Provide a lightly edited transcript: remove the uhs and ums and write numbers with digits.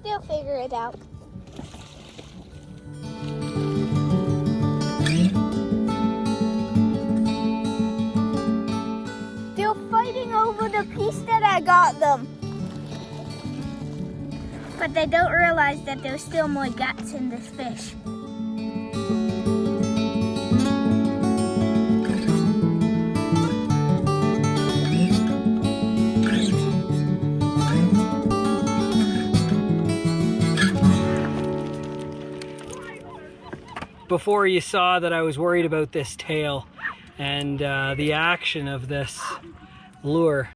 They'll figure it out. They're fighting over the piece that I got them. But they don't realize that there's still more guts in this fish. Before you saw that I was worried about this tail and the action of this lure.